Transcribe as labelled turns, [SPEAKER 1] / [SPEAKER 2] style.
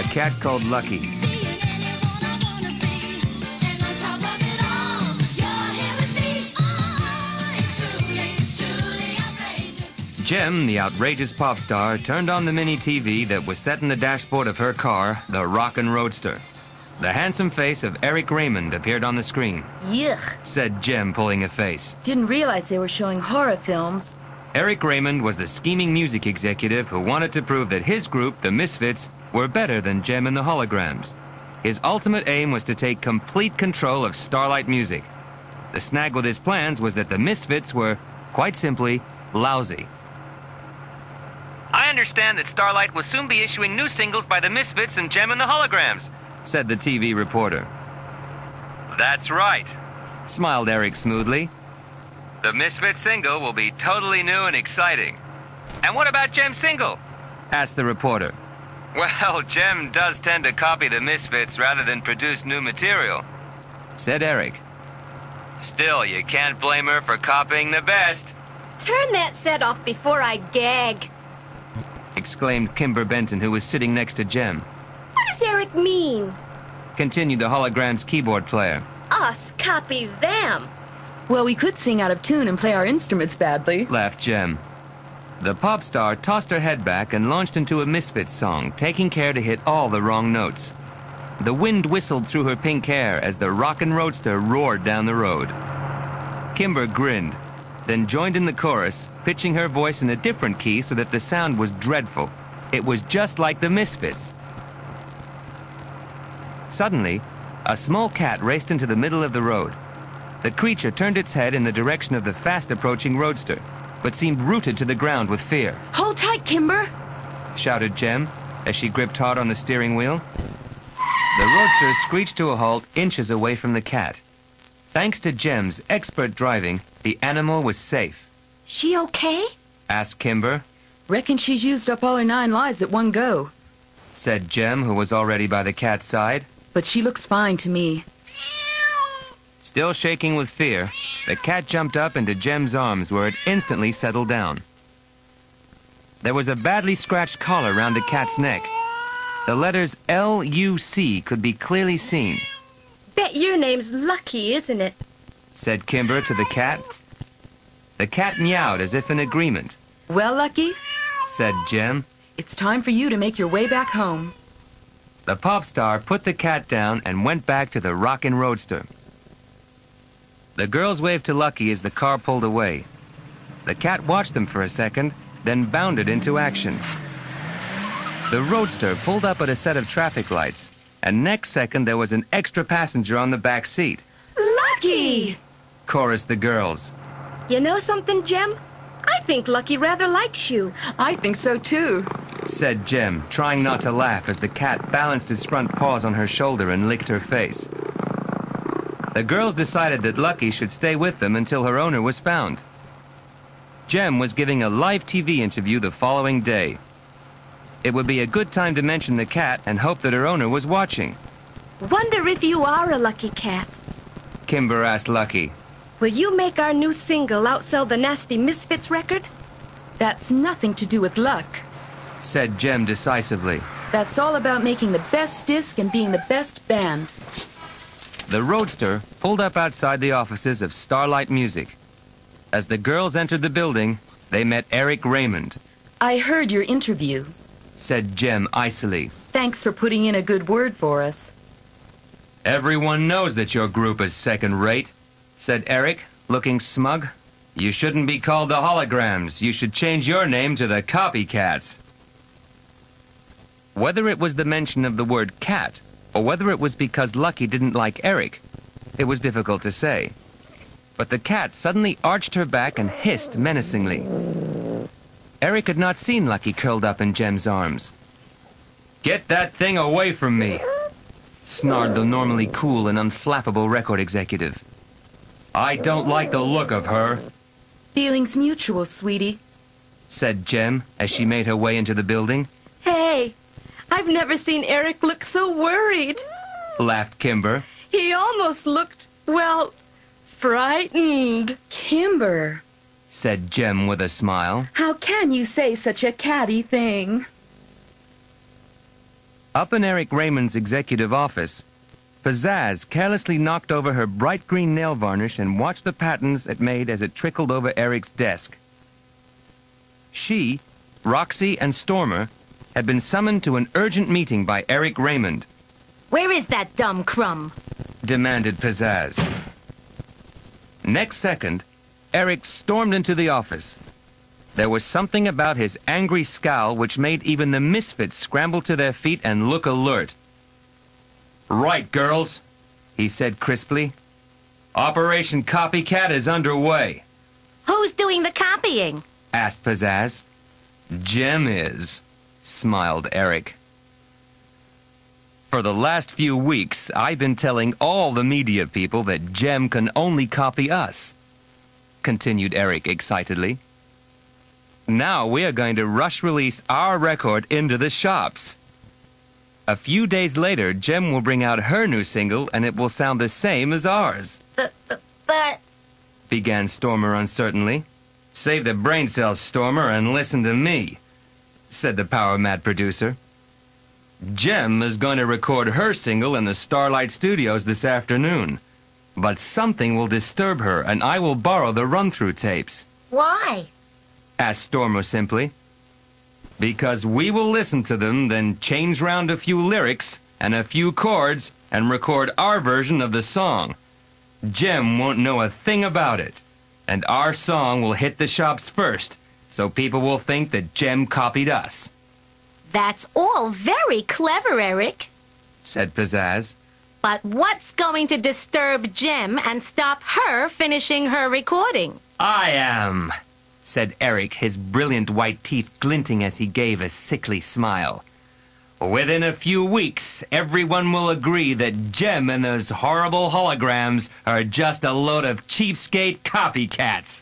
[SPEAKER 1] a cat called Lucky. Jem, the outrageous pop star, turned on the mini TV that was set in the dashboard of her car, the Rockin' Roadster. The handsome face of Eric Raymond appeared on the screen.
[SPEAKER 2] Yuck,
[SPEAKER 1] said Jem, pulling a face.
[SPEAKER 2] didn't realize they were showing horror films.
[SPEAKER 1] Eric Raymond was the scheming music executive who wanted to prove that his group, the Misfits, were better than Jem and the Holograms. His ultimate aim was to take complete control of Starlight Music. The snag with his plans was that the Misfits were, quite simply, lousy. I understand that Starlight will soon be issuing new singles by the Misfits and Jem and the Holograms, said the TV reporter. That's right, smiled Eric smoothly. The Misfits single will be totally new and exciting. And what about Jem's single? Asked the reporter. Well, Jem does tend to copy the Misfits rather than produce new material, said Eric. Still, you can't blame her for copying the best.
[SPEAKER 3] Turn that set off before I gag.
[SPEAKER 1] Exclaimed Kimber Benton, who was sitting next to Jem.
[SPEAKER 3] What does Eric mean?
[SPEAKER 1] Continued the Hologram's keyboard player.
[SPEAKER 3] Us copy them.
[SPEAKER 2] Well, we could sing out of tune and play our instruments badly,
[SPEAKER 1] Laughed Jem. The pop star tossed her head back and launched into a Misfits song, taking care to hit all the wrong notes. The wind whistled through her pink hair as the Rockin' Roadster roared down the road. Kimber grinned, then joined in the chorus, pitching her voice in a different key so that the sound was dreadful. It was just like the Misfits. Suddenly, a small cat raced into the middle of the road. The creature turned its head in the direction of the fast-approaching roadster, but seemed rooted to the ground with fear.
[SPEAKER 2] Hold tight, Kimber,
[SPEAKER 1] Shouted Jem as she gripped hard on the steering wheel. The roadster screeched to a halt inches away from the cat. Thanks to Jem's expert driving, the animal was safe.
[SPEAKER 3] She okay?
[SPEAKER 1] Asked Kimber.
[SPEAKER 2] Reckon she's used up all her 9 lives at one go.
[SPEAKER 1] Said Jem, who was already by the cat's side.
[SPEAKER 2] But she looks fine to me.
[SPEAKER 1] Still shaking with fear, the cat jumped up into Jem's arms where it instantly settled down. There was a badly scratched collar around the cat's neck. The letters L-U-C could be clearly seen.
[SPEAKER 3] Bet your name's Lucky, isn't it?
[SPEAKER 1] Said Kimber to the cat. The cat meowed as if in agreement.
[SPEAKER 2] Well, Lucky,
[SPEAKER 1] Said Jem.
[SPEAKER 2] it's time for you to make your way back home.
[SPEAKER 1] The pop star put the cat down and went back to the Rockin' Roadster. The girls waved to Lucky as the car pulled away. The cat watched them for a second, then bounded into action. The roadster pulled up at a set of traffic lights, and next second there was an extra passenger on the back seat.
[SPEAKER 3] Lucky!
[SPEAKER 1] Chorused the girls.
[SPEAKER 3] You know something, Jem? I think Lucky rather likes you.
[SPEAKER 2] I think so, too.
[SPEAKER 1] Said Jem, trying not to laugh as the cat balanced his front paws on her shoulder and licked her face. The girls decided that Lucky should stay with them until her owner was found. Jem was giving a live TV interview the following day. It would be a good time to mention the cat and hope that her owner was watching.
[SPEAKER 3] Wonder if you are a lucky cat.
[SPEAKER 1] Kimber asked Lucky.
[SPEAKER 3] Will you make our new single outsell the nasty Misfits record?
[SPEAKER 2] That's nothing to do with luck.
[SPEAKER 1] Said Jem decisively.
[SPEAKER 2] That's all about making the best disc and being the best band.
[SPEAKER 1] The roadster pulled up outside the offices of Starlight Music. As the girls entered the building, they met Eric Raymond.
[SPEAKER 2] I heard your interview.
[SPEAKER 1] Said Jem icily.
[SPEAKER 2] Thanks for putting in a good word for us.
[SPEAKER 1] Everyone knows that your group is second-rate, said Eric, looking smug. You shouldn't be called the Holograms. You should change your name to the Copycats. Whether it was the mention of the word cat, or whether it was because Lucky didn't like Eric, it was difficult to say. But the cat suddenly arched her back and hissed menacingly. Eric had not seen Lucky curled up in Jem's arms. Get that thing away from me, snarled the normally cool and unflappable record executive. I don't like the look of her,
[SPEAKER 2] Feelings mutual, sweetie.
[SPEAKER 1] said Jem as she made her way into the building.
[SPEAKER 3] Hey, I've never seen Eric look so worried.
[SPEAKER 1] Laughed Kimber.
[SPEAKER 3] He almost looked, well, frightened.
[SPEAKER 2] Kimber,
[SPEAKER 1] Said Jem with a smile.
[SPEAKER 2] how can you say such a catty thing?
[SPEAKER 1] Up in Eric Raymond's executive office, Pizzazz carelessly knocked over her bright green nail varnish and watched the patterns it made as it trickled over Eric's desk. She, Roxy, and Stormer had been summoned to an urgent meeting by Eric Raymond.
[SPEAKER 3] Where is that dumb crumb?
[SPEAKER 1] Demanded Pizzazz. Next second, Eric stormed into the office. There was something about his angry scowl which made even the misfits scramble to their feet and look alert. "Right, girls," he said crisply. "Operation Copycat is underway."
[SPEAKER 3] Who's doing the copying?
[SPEAKER 1] Asked Pizzazz. "Jem is," smiled Eric. "For the last few weeks, I've been telling all the media people that Jem can only copy us," continued Eric excitedly. "Now we're going to rush release our record into the shops. A few days later, Jem will bring out her new single, and it will sound the same as ours."
[SPEAKER 3] But...
[SPEAKER 1] began Stormer uncertainly. "Save the brain cells, Stormer, and listen to me," said the power-mad producer. "Jem is going to record her single in the Starlight studios this afternoon. But something will disturb her, and I will borrow the run-through tapes."
[SPEAKER 3] Why?
[SPEAKER 1] Asked Stormer simply. "Because we will listen to them, then change round a few lyrics and a few chords and record our version of the song. Jem won't know a thing about it, and our song will hit the shops first, so people will think that Jem copied us."
[SPEAKER 3] That's all very clever, Eric.
[SPEAKER 1] Said Pizzazz.
[SPEAKER 3] But what's going to disturb Jem and stop her finishing her recording?
[SPEAKER 1] "I am," said Eric, his brilliant white teeth glinting as he gave a sickly smile. "Within a few weeks, everyone will agree that Jem and those horrible holograms are just a load of cheapskate copycats."